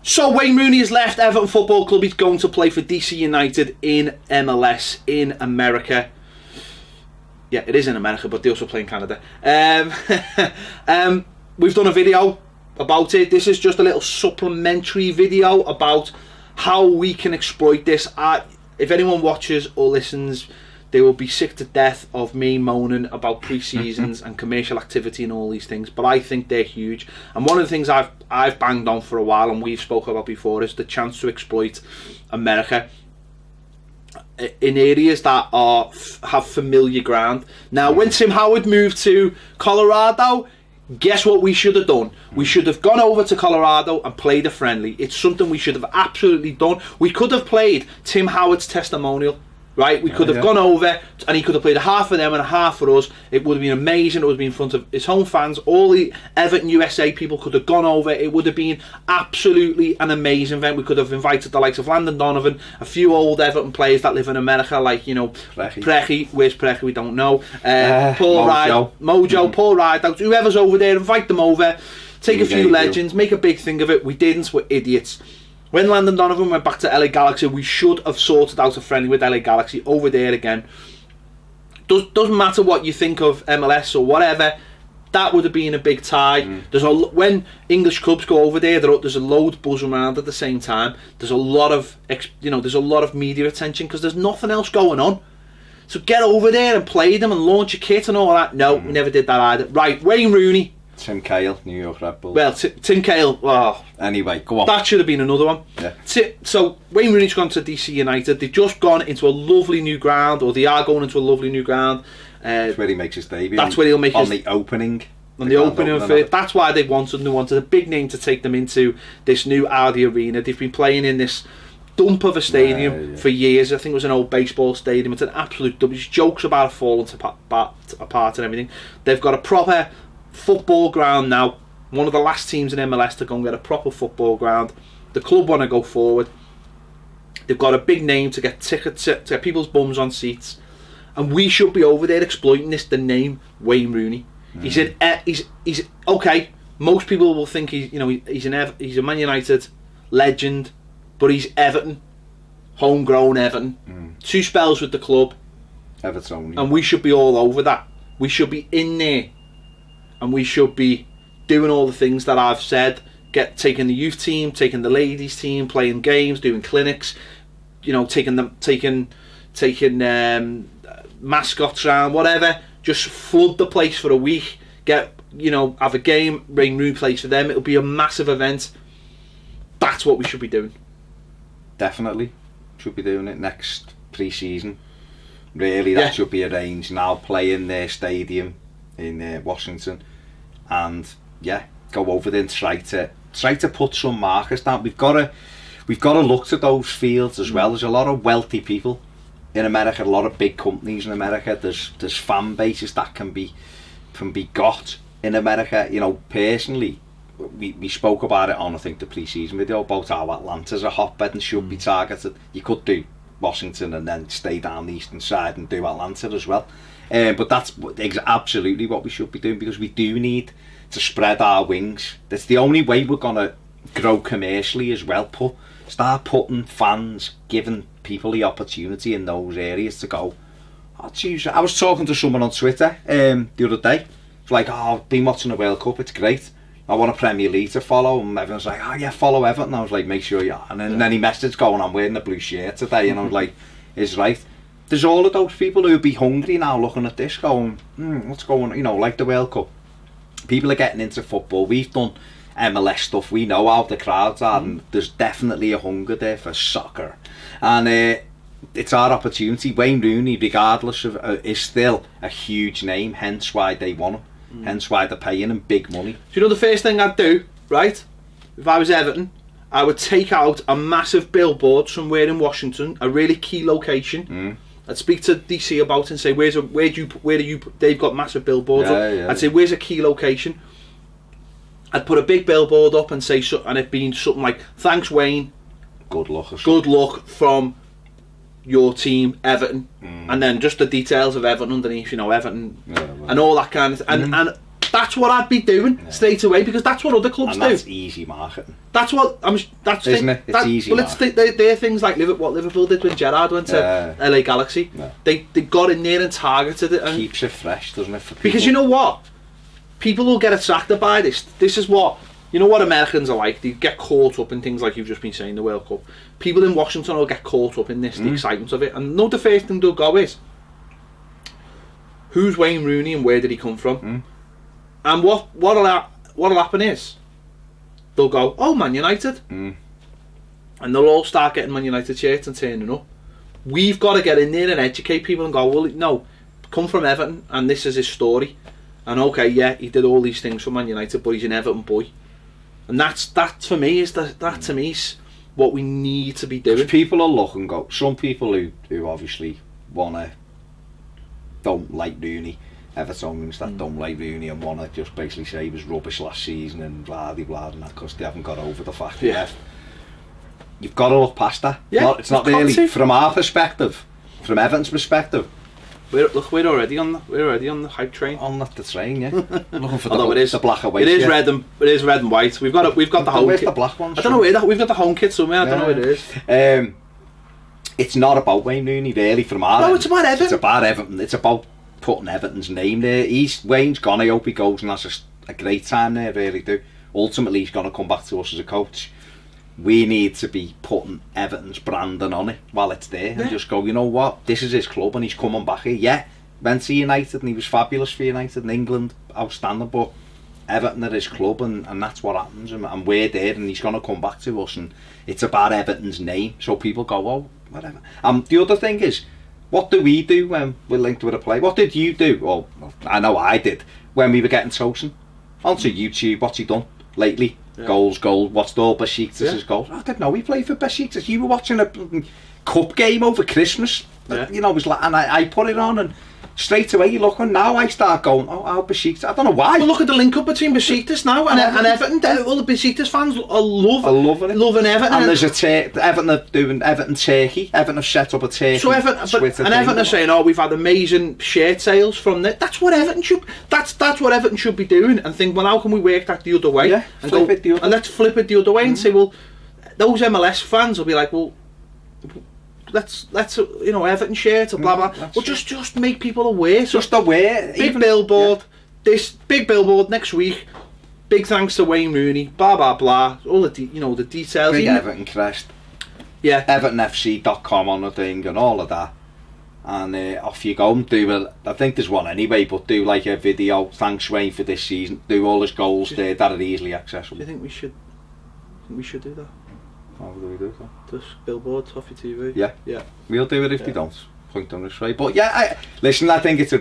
So Wayne Rooney has left Everton Football Club. He's going to play for DC United in MLS in America. Yeah, it is in America, but they also play in Canada. We've done a video about it. This is just a little supplementary video about how we can exploit this. If anyone watches or listens, they will be sick to death of me moaning about pre-seasons and commercial activity and all these things, but I think they're huge. And one of the things I've banged on for a while, and we've spoken about before, is the chance to exploit America in areas that have familiar ground. Now, when Tim Howard moved to Colorado, guess what we should have done? We should have gone over to Colorado and played a friendly. It's something we should have absolutely done. We could have played Tim Howard's testimonial. Right, we could have gone over and he could have played a half for them and a half for us. It would have been amazing. It would have been in front of his home fans. All the Everton USA people could have gone over. It would have been absolutely an amazing event. We could have invited the likes of Landon Donovan, a few old Everton players that live in America, like, you know, Preki. Where's Preki? We don't know. Mojo, Paul Rideout, whoever's over there, invite them over. Take a few legends, make a big thing of it. We didn't. We're idiots. When Landon Donovan went back to LA Galaxy, we should have sorted out a friendly with LA Galaxy over there again. Doesn't matter what you think of MLS or whatever, that would have been a big tie. When English clubs go over there, there's a load buzzing around at the same time. There's a lot of media attention because there's nothing else going on. So get over there and play them and launch a kit and all that. No, we never did that either. Right, Wayne Rooney. Tim Cahill, New York Red Bulls. Well, Tim Cahill. Oh, anyway, go on. That should have been another one. Yeah. So Wayne Rooney's gone to DC United. They've just gone into a lovely new ground, or they are going into a lovely new ground. That's where he makes his debut. That's where he'll make the opening. On the opening of it. That's why they wanted a big name to take them into this new Audi Arena. They've been playing in this dump of a stadium for years. I think it was an old baseball stadium. It's an absolute dump. There's jokes about it falling apart and everything. They've got a proper football ground now. One of the last teams in MLS to go and get a proper football ground. The club want to go forward. They've got a big name to get tickets, to get people's bums on seats, and we should be over there exploiting this. The name Wayne Rooney. He's okay. Most people will think he's a Man United legend, but he's Everton, homegrown Everton. 2 spells with the club, Everton, and we should be all over that. We should be in there. And we should be doing all the things that I've said, taking the youth team, taking the ladies team, playing games, doing clinics, taking mascots around, whatever. Just flood the place for a week. Have a game, Wayne Rooney plays for them. It'll be a massive event. That's what we should be doing. Definitely, should be doing it next pre-season. Really, that should be arranged now. Play in their stadium in Washington, and go over there and try to put some markers down. We've got to look to those fields as well. There's a lot of wealthy people in America, a lot of big companies in America. There's fan bases that can be got in America. Personally, we spoke about it on, I think, the pre-season video about how Atlanta's a hotbed and should be targeted. You could do Washington and then stay down the eastern side and do Atlanta as well. But that's absolutely what we should be doing, because we do need to spread our wings. That's the only way we're going to grow commercially as well. Start putting fans, giving people the opportunity in those areas to go, oh, geez. I was talking to someone on Twitter the other day. It's like, I've been watching the World Cup, it's great. I want a Premier League to follow, and everyone's like, oh yeah, follow Everton. I was like, make sure you are. And then he messaged going, I'm wearing a blue shirt today, and I was like, it's right. There's all of those people who'll be hungry now looking at this going, what's going on? Like the World Cup. People are getting into football. We've done MLS stuff. We know how the crowds are, and there's definitely a hunger there for soccer. And it's our opportunity. Wayne Rooney, regardless of, is still a huge name, hence why they want him. Hence why they're paying him big money. Do the first thing I'd do, right? If I was Everton, I would take out a massive billboard somewhere in Washington, a really key location. I'd speak to DC about it and say, where do you? They've got massive billboards up. I'd say, where's a key location? I'd put a big billboard up and say, and it being something like, thanks Wayne, good luck from your team, Everton, and then just the details of Everton underneath, Everton, and all that kind of, and That's what I'd be doing straight away, because that's what other clubs and do. that's easy marketing. That's what that's Isn't it? It's easy. Well, they're things like what Liverpool did when Gerrard went to LA Galaxy. Yeah. They got in there and targeted it, and keeps it fresh, doesn't it? For people? Because you know what, people will get attracted by this. This is what Americans are like. They get caught up in things like you've just been saying, the World Cup. People in Washington will get caught up in this, the excitement of it, and the first thing they'll go is, who's Wayne Rooney and where did he come from? And what'll happen is, they'll go, oh, Man United, and they'll all start getting Man United shirts and turning up. We've got to get in there and educate people and go, well, no, come from Everton and this is his story, and okay, yeah, he did all these things for Man United, but he's an Everton boy, and that for me is that to me is what we need to be doing. People are looking, go. Some people who obviously don't like Rooney, Evertonians that don't like Rooney and want to just basically say he was rubbish last season and blah de blah and that, because they haven't got over the fact he left. You've got to look past that. Yeah, it's not really from our perspective, from Everton's perspective. We're already on the hype train. On the train, yeah. Looking for the black and white. It is red and white. We've got the home Where's kit. the black ones? I don't know where we've got the home kit somewhere. I don't know where it is. It's not about Wayne Rooney really from our end. It's about Everton. It's about Everton. It's about putting Everton's name there. Wayne's gone. I hope he goes and has a great time there. Really do. Ultimately, he's going to come back to us as a coach. We need to be putting Everton's branding on it while it's there, and just go, you know what, this is his club and he's coming back here. Yeah, went to United and he was fabulous for United in England, outstanding, but Everton are his club, and that's what happens, and we're there, and he's going to come back to us, and it's about Everton's name, so people go, oh, whatever. The other thing is, what do we do when we're linked with a player? What did you do? Well, I know I did, when we were getting Tosin onto YouTube. What's he done lately? Goals, watched all Besiktas' goals. I didn't know he played for Besiktas. You were watching a cup game over Christmas. You know, it was like, and I put it on, and straight away you look, and now I start going, oh, Besiktas. I don't know why. Well, look at the link up between Besiktas now and Everton. All the Besiktas fans are loving Everton. And there's Everton are doing Everton Turkey. Everton have set up a Turkey. So Everton are saying, oh, we've had amazing shirt sales from that. That's what Everton should. That's what Everton should be doing. And think, well, how can we work that the other way? Yeah, and let's flip it the other way and say, well, those MLS fans will be like, well, let's Everton shirt or blah blah. Well, just make people aware. So just aware. Big billboard. This big billboard next week. Big thanks to Wayne Rooney. Blah blah blah. All the the details. Big Everton crest. Yeah. EvertonFC.com on the thing and all of that. And off you go and do it. I think there's one anyway, but do like a video. Thanks Wayne for this season. Do all his goals there that are easily accessible. Do you think we should do that? How do we do that? Just billboard, Toffee TV. Yeah. We'll do it if they don't. Point on this way. But yeah, I think it's a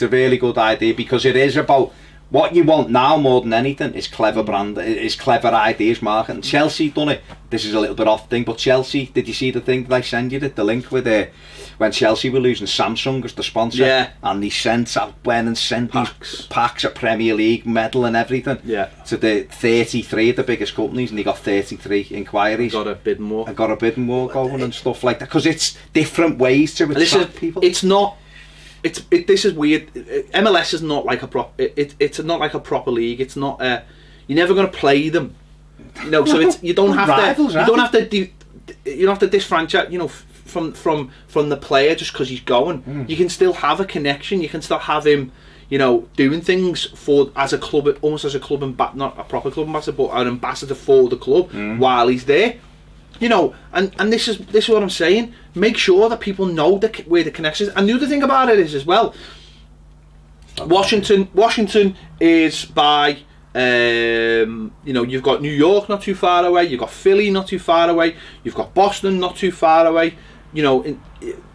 really good idea, because it is about what you want now more than anything is clever brand, is clever ideas, marketing. Chelsea done it. This is a little bit off thing, but Chelsea, did you see the thing that I sent you, the link with when Chelsea were losing Samsung as the sponsor? Yeah. And they sent these packs of Premier League medal and everything. Yeah. To the 33 of the biggest companies, and they got 33 inquiries. Got a bid more going and stuff like that, because it's different ways to attract people. It's not. This is weird. MLS is not like it's not like a proper league. It's not. You're never going to play them. So you don't have rivals, to. You don't have to do. You don't have to disfranchise. From the player just because he's going. You can still have a connection. You can still have him. Doing things as a club, almost as a club not a proper club ambassador, but an ambassador for the club while he's there. And this is what I'm saying. Make sure that people know where the connection is. And the other thing about it is as well, Washington is by you've got New York not too far away, you've got Philly not too far away, you've got Boston not too far away.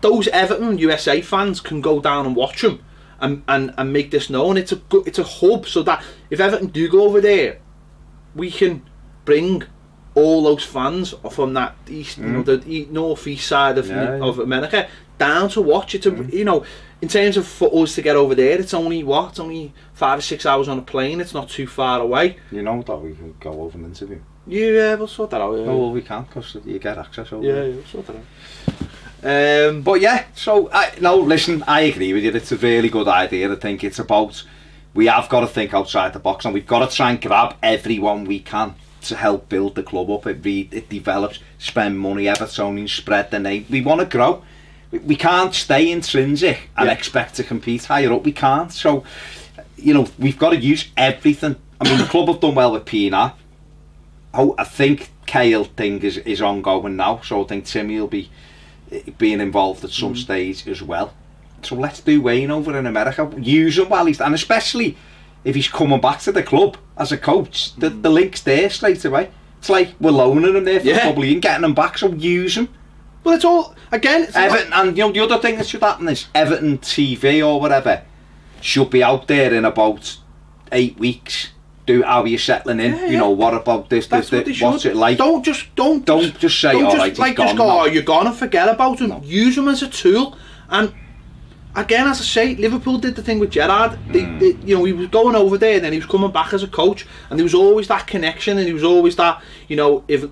Those Everton USA fans can go down and watch them and make this known. It's a hub, so that if Everton do go over there, we can bring all those fans from that east, the northeast side of America down to watch it. In terms of for us to get over there, it's only 5 or 6 hours on a plane. It's not too far away. You know that we can go over and interview. Yeah, we'll sort that out. Yeah. Oh, well, we can't, because you get access over. Yeah, we'll sort that out. But yeah, so listen, I agree with you. It's a really good idea. I think it's about we have got to think outside the box, and we've got to try and grab everyone we can to help build the club up. It develops, spend money, Evertonians, spread the name. We want to grow. We can't stay intrinsic and expect to compete higher up. We can't. So, you know, we've got to use everything. I mean, the club have done well with Pina. I think Kale thing is ongoing now, so I think Timmy will be being involved at some stage as well. So let's do Wayne over in America. Use him while he's, and especially if he's coming back to the club as a coach, the link's there straight away. It's like we're loaning him there for a couple of years and getting him back, so use him. Well, it's all, again... It's Everton, and you know, the other thing that should happen is Everton TV or whatever should be out there in about 8 weeks. Do how you're settling in. You know, what about this? What's it like? Don't just say, alright, like, just go, oh, you're gone and forget about him. No. Use him as a tool. And again, as I say, Liverpool did the thing with Gerrard. They, you know, he was going over there and then he was coming back as a coach, and there was always that connection, and there was always that, you know, we've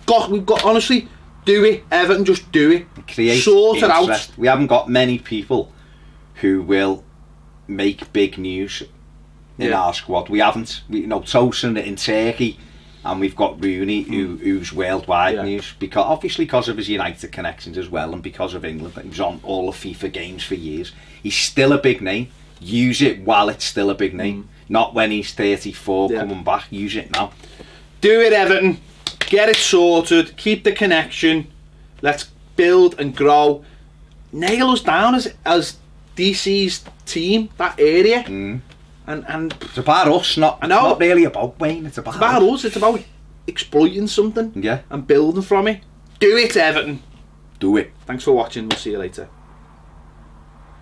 got honestly, do it, Everton, just do it. Sort it out. We haven't got many people who will make big news in our squad. We haven't. You know, Tosin in Turkey, and we've got Rooney who's worldwide news, because of his United connections as well, and because of England. He was on all the FIFA games for years. He's still a big name. Use it while it's still a big name, not when he's 34 coming back. Use it now. Do it, Everton. Get it sorted. Keep the connection. Let's build and grow. Nail us down as DC's team, that area. And it's about us, not really about Wayne. It's about us. It's about exploiting something and building from it. Do it, Everton. Do it. Thanks for watching. We'll see you later.